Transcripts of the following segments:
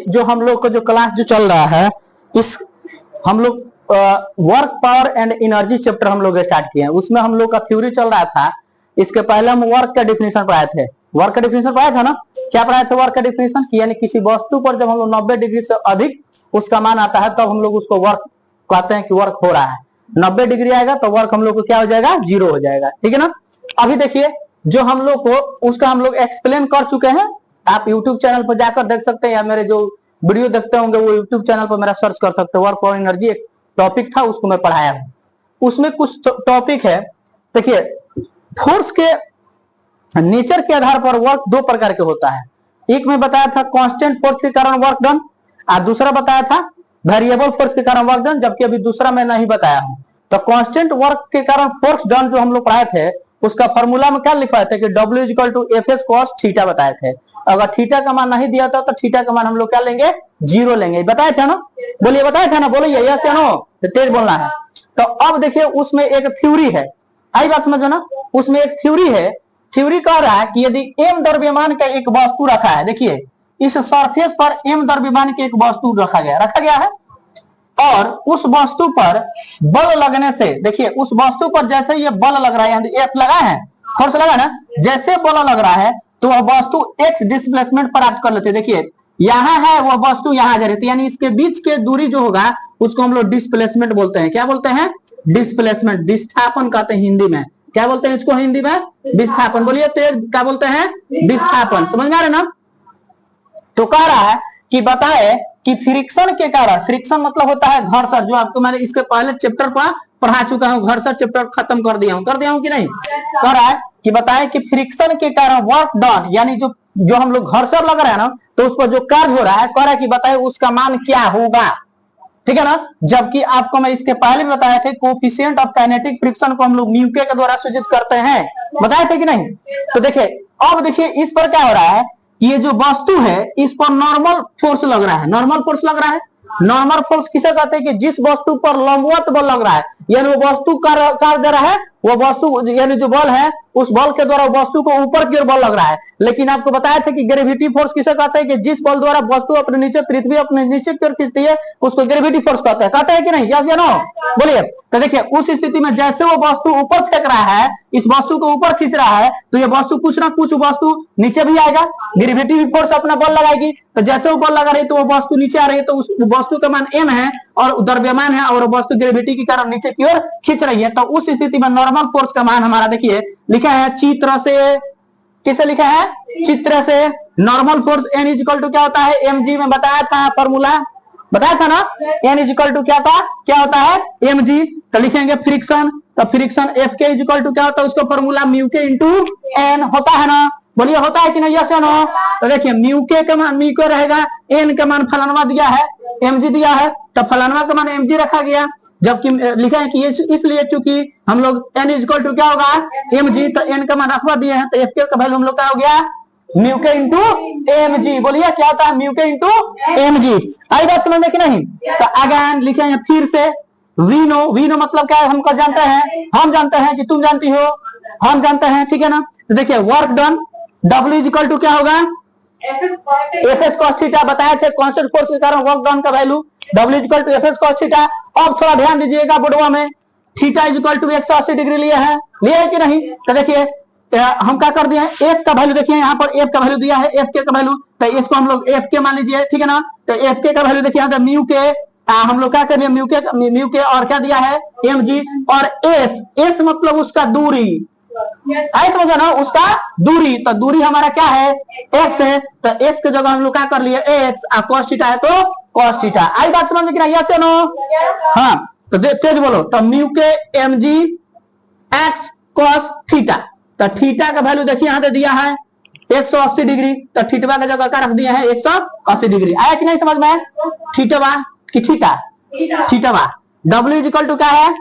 जो हम लोग का जो क्लास जो चल रहा है, इस हम लोग work power and energy chapter हम लोग स्टार्ट किए हैं। उसमें हम लोग का थ्योरी चल रहा था। इसके पहले हम वर्क का डिफिनेशन पढ़ाए थे। वर्क का डिफिनेशन पढ़ाया था ना, क्या पढ़ाए थे वर्क का डिफिनेशन? यानी किसी वस्तु पर जब हम लोग 90 डिग्री से अधिक उसका मान आता है तब हम लोग उसको वर्क कहते हैं कि वर्क हो रहा है। 90 डिग्री आएगा तो वर्क हम लोग को क्या हो जाएगा? जीरो हो जाएगा। ठीक है ना। अभी देखिए जो हम लोग को उसका हम लोग एक्सप्लेन कर चुके हैं। आप यूट्यूब चैनल पर जाकर देख सकते हैं या मेरे जो वीडियो देखते होंगे वो यूट्यूब चैनल पर मेरा सर्च कर सकते हैं। वर्क और एनर्जी एक टॉपिक था, उसको मैं पढ़ाया हूं। उसमें कुछ टॉपिक है। देखिए फोर्स के नेचर के आधार पर वर्क दो प्रकार के होता है। एक में बताया था कांस्टेंट फोर्स के कारण वर्क डन, और दूसरा बताया था वेरिएबल फोर्स के कारण वर्क डन, जबकि अभी दूसरा मैं नहीं बताया हूं। तो कांस्टेंट वर्क के कारण फोर्स डन जो हम लोग पढ़ाए थे उसका फॉर्मूला में क्या लिखवाए थे कि W = FS cos थीटा बताए थे। अगर थीटा का मान नहीं दिया था तो थीटा का मान हम लोग क्या लेंगे? जीरो लेंगे। बताए थे ना? बोलिए बताए थे ना? बोलिए यस या नो, तेज बोलना है। तो अब देखिए उसमें एक थ्योरी है, आई बात समझो ना। उसमें एक थ्योरी है। थ्योरी कह रहा है कि यदि m द्रव्यमान का एक वस्तु रखा है, देखिए इस सरफेस पर m द्रव्यमान की एक वस्तु रखा गया है, और उस वस्तु पर बल लगने से, देखिए उस वस्तु पर जैसे ये बल लग रहा है, एफ लगा है, फोर्स लगा ना, जैसे बल लग रहा है तो वह वस्तु x डिस्प्लेसमेंट प्राप्त कर लेते हैं। देखिए यहाँ है वह वस्तु यहाँ जा रही थी, यानी इसके बीच के दूरी जो होगा उसको हम लोग डिस्प्लेसमेंट बोलते हैं। क्या बोलते हैं? डिस्प्लेसमेंट, विस्थापन कहते हैं हिंदी में। क्या बोलते हैं इसको हिंदी में? विस्थापन। बोलिए तेज, क्या बोलते हैं? विस्थापन। समझ में आ रहे ना? तो कह रहा है कि बताए कि फ्रिक्शन के कारण, फ्रिक्शन मतलब होता है घर्षण, जो आपको मैंने इसके पहले चैप्टर पर पढ़ा चुका हूं। घर्षण चैप्टर खत्म कर दिया हूं कि नहीं? कह रहा है कि बताए कि फ्रिक्शन के कारण वर्क डन, यानी जो हम लोग घर्षण लग रहा है ना, तो उस पर जो कार्य हो रहा है, कह रहा है कि बताए उसका मान क्या होगा। ठीक है ना। जबकि आपको मैं इसके पहले भी बताया थे कोएफिशिएंट ऑफ काइनेटिक फ्रिक्शन को हम लोग म्यू के द्वारा सूचित करते हैं, बताए थे कि नहीं? तो देखिए अब देखिए इस पर क्या हो रहा है, ये जो वस्तु है इस पर नॉर्मल फोर्स लग रहा है। नॉर्मल फोर्स लग रहा है। नॉर्मल फोर्स किसे कहते हैं? कि जिस वस्तु पर लंबवत बल लग रहा है, यानी वो वस्तु कार्य दे रहा है, वो वस्तु यानी जो बल है उस बल के द्वारा वस्तु को ऊपर की ओर बल लग रहा है। लेकिन आपको बताया था कि ग्रेविटी फोर्स किसे कहते हैं? कि जिस बल द्वारा वस्तु अपने नीचे, पृथ्वी अपने नीचे की ओर खींचती है उसको ग्रेविटी फोर्स कहते हैं। कहते हैं कि नहीं? यस या नो? बोलिए। तो देखिए उस स्थिति में जैसे वो वस्तु ऊपर फेंक रहा है, इस वस्तु को ऊपर खींच रहा है, तो ये वस्तु कुछ ना कुछ वस्तु नीचे भी आएगा, ग्रेविटी फोर्स अपना बल लगाएगी। तो जैसे वो बल लगा रही है तो वो वस्तु नीचे आ रही है, तो उस वस्तु का मान m है और द्रव्यमान है, और वस्तु ग्रेविटी के कारण नीचे की ओर खींच रही है। तो उस स्थिति में नॉर्मल फोर्स का मान हमारा देखिए लिखा है चित्र से, किसे लिखा है? चित्र से। नॉर्मल फोर्स n = क्या होता है? mg में बताया था, फॉर्मूला बताया था ना। n = क्या होता है? mg। तो लिखेंगे फ्रिक्शन, तो फ्रिक्शन Fk = क्या होता है? उसका फॉर्मूला म्यू के इंटू n होता है ना। बोलिए होता है कि नहीं? यस या नो? तो देखिए म्यू के का मान म्यू के रहेगा, n का मान फलानवा दिया है, mg दिया है, तो फलानवा का मान mg रखा गया। जबकि लिखा है कि इसलिए चूंकि हम लोग n = क्या होगा? mg, तो n का मान रखवा दिए हैं, तो Fk का वैल्यू हम लोग क्या हो गया? म्यू के इंटू mg। बोलिए क्या होता है? म्यू के इंटू mg। आई बात समझ में कि नहीं? तो अगेन लिखे हैं फिर से वी नो मतलब क्या है? हमको जानते हैं, हम जानते हैं कि तुम जानती हो, हम जानते हैं। ठीक है ना। तो देखिए वर्क डन W = क्या होगा? FS cos theta. बताए थे कांस्टेंट फोर्स के कारण वर्क डन का value W = FS cos theta. अब थोड़ा ध्यान दीजिएगा बोर्डवा में, थीटा = 180 डिग्री लिए है कि नहीं? तो देखिए हम क्या कर दिए हैं, एफ का वैल्यू देखिए यहाँ पर एफ का वैल्यू दिया है, एफ के का वैल्यू, तो इसको हम लोग एफ के मान लीजिए। ठीक है ना। तो एफ के का वैल्यू देखिए यहाँ म्यू के, हम लोग क्या कर रहे हैं म्यू के और क्या दिया है? mg। और एस मतलब उसका दूरी, ऐसे समझो ना, उसका दूरी। तो दूरी हमारा क्या है? x है, तो x के जगह हम लोग क्या कर लिए? x, और cos थीटा है तो cos थीटा। आई बात समझ में कि नहीं? यस या नो? हाँ तो तेज बोलो। तो म्यू के mg x cos थीटा, तो थीटा का वैल्यू देखिए यहाँ दे दिया है 180 डिग्री, तो थीटवा का जगह क्या रख दिया है? 180 डिग्री। आया कि नहीं समझ में? थीटवा की थीटवा W = क्या है?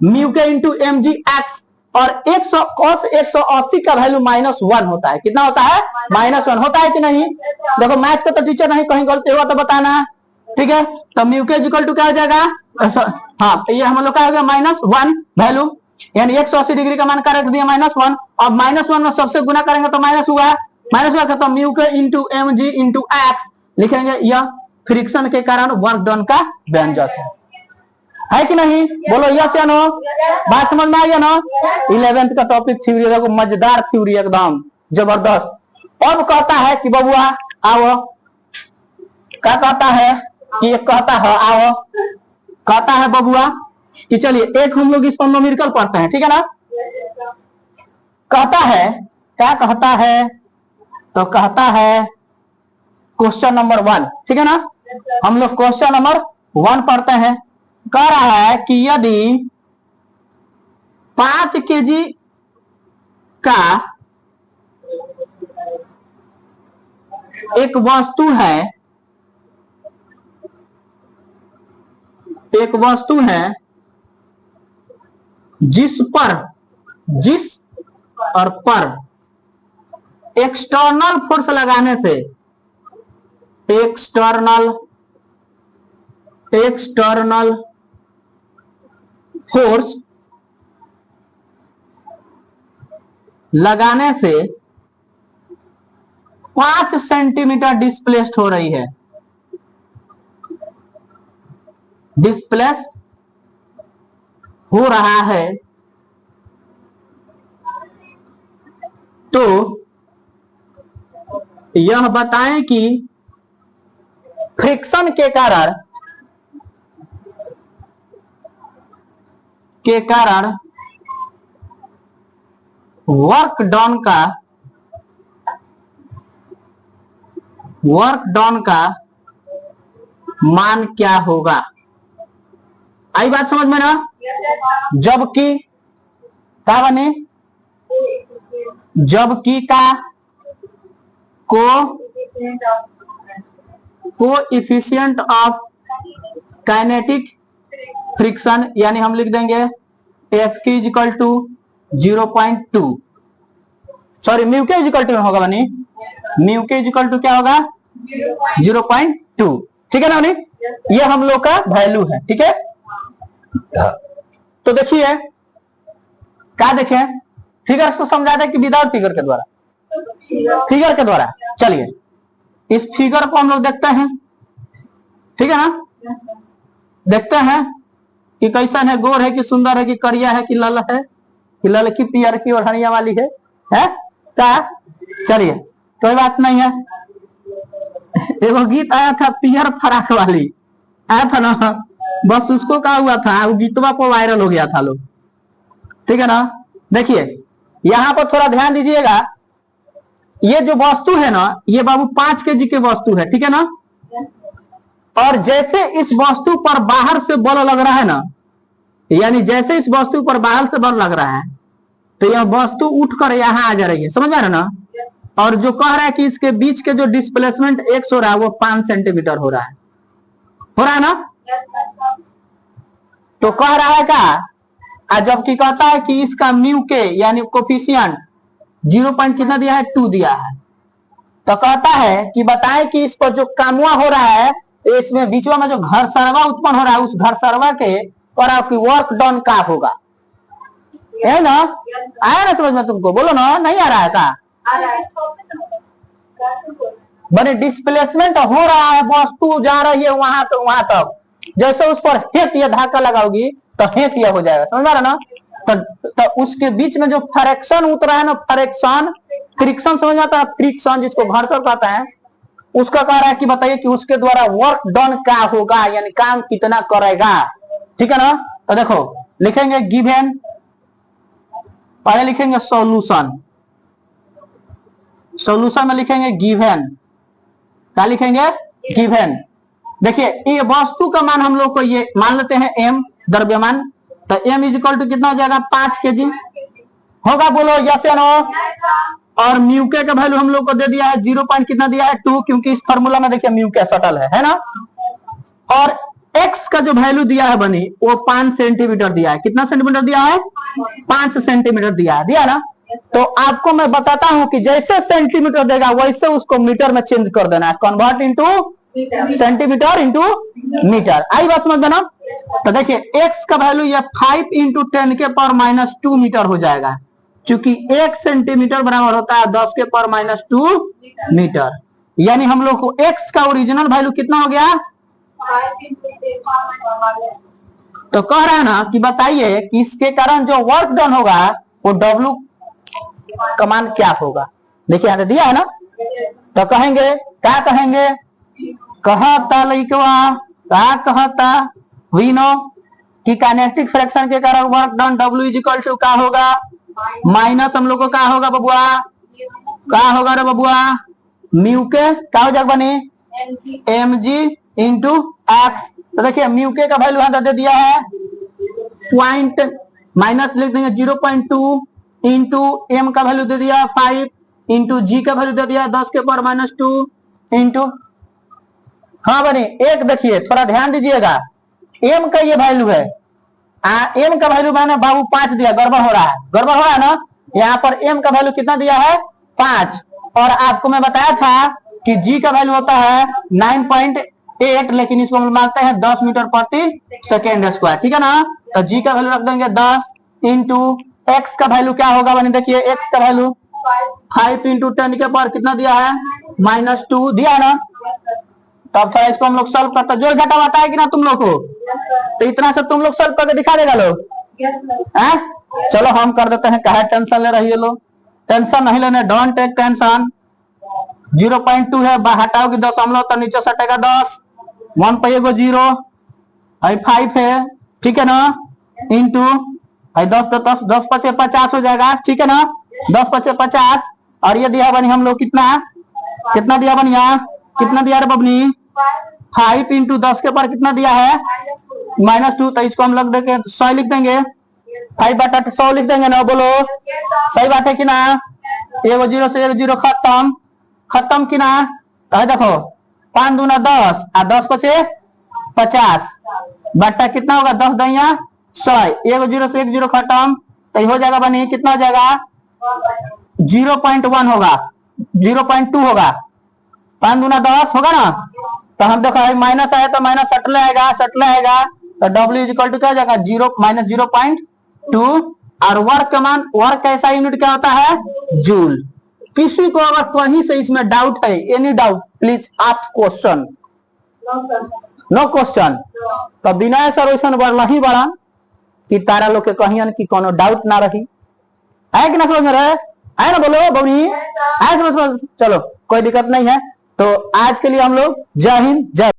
म्यू के इंटू mg x, और 100 cos 180 का वैल्यू -1 होता है। कितना होता है? -1 होता है कि नहीं? देखो मैथ का तो टीचर नहीं, कहीं गलती हुआ तो बताना। ठीक है। तो म्यू के = क्या हो जाएगा? हाँ ये हम लोग का हो गया -1 वैल्यू, यानी 180 डिग्री का मान कर दिया -1, और -1 में सबसे गुना करेंगे तो माइनस हुआ, तो म्यू के इंटू mg इंटू x, लिखेंगे यह फ्रिक्शन के कारण वर्क डन का व्यंजक है कि नहीं? बोलो यस या नो? बात समझ में आ गया ना? 11th का टॉपिक थ्योरी, देखो मजेदार थ्योरी एकदम जबरदस्त। अब कहता है कि बबुआ आओ, क्या कहता है कि एक कहता है आओ, कहता है बबुआ कि चलिए एक हम लोग इस पर न्यूमेरिकल पढ़ते हैं, ठीक है ना? कहता है, क्या कहता है? तो कहता है क्वेश्चन नंबर 1, ठीक है ना? हम लोग क्वेश्चन नंबर 1 पढ़ते हैं। कह रहा है कि यदि 5 kg का एक वस्तु है, जिस और पर एक्सटर्नल फोर्स लगाने से एक्सटर्नल फोर्स लगाने से 5 सेंटीमीटर डिस्प्लेस्ड हो रही है, डिस्प्लेस हो रहा है, तो यह बताएं कि फ्रिक्शन के कारण वर्क डन का मान क्या होगा? आई बात समझ में ना? जबकि क्या बने? जबकि का कोएफिशिएंट ऑफ काइनेटिक फ्रिक्शन, यानी हम लिख देंगे एफ की इक्वल टू 0.2, सॉरी म्यू के इक्वल टू होगा बनी, म्यू के इक्वल टू क्या होगा? 0.2, ठीक है ना बनी? ये हम लोग का वैल्यू है, ठीक है? तो देखिए क्या देखें, फिगर से समझा दे कि विदाउट फिगर के द्वारा? फिगर के द्वारा। चलिए इस फिगर को हम लोग देखते हैं, ठीक है ना? देखते हैं कि कैसन है, गोर है कि सुंदर है कि करिया है कि लल है कि ललकी पियर की और हनिया वाली है क्या? चलिए कोई बात नहीं है। एगो गीत आया था पियर फराक वाली, आया था ना, बस उसको क्या हुआ था, वो गीतवा को वायरल हो गया था लोग, ठीक है ना? देखिए यहां पर थोड़ा ध्यान दीजिएगा, ये जो वस्तु है ना, ये बाबू 5 kg की वस्तु है, ठीक है ना? और जैसे इस वस्तु पर बाहर से बल लग रहा है ना, यानी जैसे इस वस्तु पर बाहर से बल लग रहा है, तो यह वस्तु उठकर यहां आ जा रही है, समझ में आ रहा है ना? और जो कह रहा है कि इसके बीच के जो डिस्प्लेसमेंट एक्स हो रहा है वो 5 सेंटीमीटर हो रहा है ना? तो कह रहा है क्या, जबकि कहता है कि इसका म्यू के यानी कोफिशिएंट 0 कितना दिया है? 2 दिया है। तो कहता है कि बताएं कि इस पर जो कामुआ हो रहा है, इसमें बीच में जो घर्षणवा उत्पन्न हो रहा है, उस घर्षणवा के और आपकी वर्क डन का होगा, है ना? आया ना समझ में तुमको? बोलो ना, नहीं आ रहा है का? बने डिस्प्लेसमेंट हो रहा है, वस्तु जा रही है वहां से वहां तक, जैसे उस पर हेत या धाका लगाओगी तो हेत यह हो जाएगा, समझ रहा ना? तो उसके बीच में जो फ्रिक्शन उतरा है ना, फ्रिक्शन समझ आता है? फ्रिक्शन जिसको घर्षण कहता है, उसका कह रहा है कि बताइए कि उसके द्वारा वर्क डन क्या होगा, यानी काम कितना करेगा, ठीक है ना? तो देखो लिखेंगे गिवन, पहले लिखेंगे सॉल्यूशन में लिखेंगे गिवन, क्या लिखेंगे? गिवन। देखिए ये वस्तु का मान हम लोग को ये मान लेते हैं m द्रव्यमान, तो m इक्वल टू कितना हो जाएगा? 5 kg होगा, बोलो यस या नो? और म्यू के का वैल्यू हम लोग को दे दिया है 0 कितना दिया है? 2, क्योंकि इस फार्मूला में देखिए म्यू के सटल है ना? और x का जो वैल्यू दिया है बनी वो 5 सेंटीमीटर दिया है। कितना सेंटीमीटर दिया है? 5 सेंटीमीटर दिया ना? तो आपको मैं बताता हूं कि जैसे सेंटीमीटर देगा वैसे उसको मीटर में चेंज कर देना है, convert into centimetre into metre. आई बात समझ में ना? तो देखिए x का वैल्यू ये 5 × 10⁻² मीटर हो जाएगा, क्योंकि 1 सेंटीमीटर बराबर होता है 10⁻² मीटर। यानी हम लोग को x का ओरिजिनल वैल्यू कितना हो गया। तो कह रहा है ना कि बताइए कि इसके कारण जो वर्क डन होगा वो W का मान क्या होगा। देखिए यहाँ दिया है ना, तो कहेंगे क्या कहेंगे, कहता लइकवा क्या कहता, वी नो कि काइनेटिक फ्रैक्शन के कारण work done W is equal to क्या होगा, माइनस हम लोग को क्या होगा बबुआ, क्या होगा रे बबुआ, म्यू के क्या हो जाएगा बनी mg इंटू एक्स। तो देखिए म्यू के का वैल्यू यहाँ दे दिया है पॉइंट, माइनस लिख देंगे 0.2 इंटू एम का वैल्यू दे दिया 5 इंटू जी का वैल्यू दे दिया 10 के पावर -2 इंटू, हाँ बनी एक देखिए थोड़ा ध्यान दीजिएगा, एम का ये वैल्यू है, एम का वैल्यू मैंने बाबू 5 दिया, गड़बड़ हो रहा है ना। यहाँ पर एम का वैल्यू कितना दिया है 5, और आपको मैं बताया था कि जी का वैल्यू होता है 9.8, लेकिन इसको हम मांगते हैं 10 मीटर प्रति सेकेंड स्क्वायर, ठीक है ना। तो जी का वैल्यू रख देंगे 10 इंटू एक्स का वैल्यू क्या होगा बनी, देखिए एक्स का वैल्यू 5 इंटू 10 के पावर कितना दिया है -2 दिया है ना। तो अब थोड़ा इसको हम लोग सॉल्व करते, जोड़ घटा बाटा है कि ना तुम लोग को, तो इतना से तुम लोग सॉल्व करके दिखा देगा लोग, चलो हम कर देते हैं, कहा टेंशन ले रही है लोग, टेंशन नहीं लेने, डोंट टेक टेंशन। 0.2 है, हटाओगे 10 हम लोग तो नीचे सटेगा 10, 1 पे एगो 0, 5 है, ठीक है ना, इंटू 10 पचे 50 हो जाएगा, ठीक है ना, 10 पचे 50, और ये दिया बनी हम लोग कितना दिया बनी, यहाँ कितना दिया रे बबनी 5 इंटू 10 के पर कितना दिया है -2, तो इसको हम लग देंगे 100 लिख देंगे, 5 बटा 100 लिख देंगे ना, बोलो सही बात है कि ना। एगो 0 से 1 0 खत्म कि ना, तो देखो 5 दूना 10 और 10 पचे 50 बट्टा कितना होगा 10 दैया 100, एगो 0 से 1 0 खत्म, तो हो जाएगा बनी कितना हो जाएगा 0.1 होगा, 0.2 होगा, 5 दूना 10 होगा ना। तो हम देखो माइनस आया तो माइनस सटले आएगा, तो W इज इक्वल टू क्या हो जाएगा 0 और वर्क का मान, वर्क का ऐसा यूनिट क्या होता है जूल। किसी को अगर कहीं से इसमें डाउट है, any doubt please ask question, no question, तो बिना सर वैसा बढ़ला ही बड़ा कि तारा लोग के कहियन कि कोनो डाउट ना रही, है कि ना, समझ में रहे, है ना, बोलो बबनी, है समझ, चलो कोई दिक्कत नहीं है। तो आज के लिए हम लोग जय हिंद जय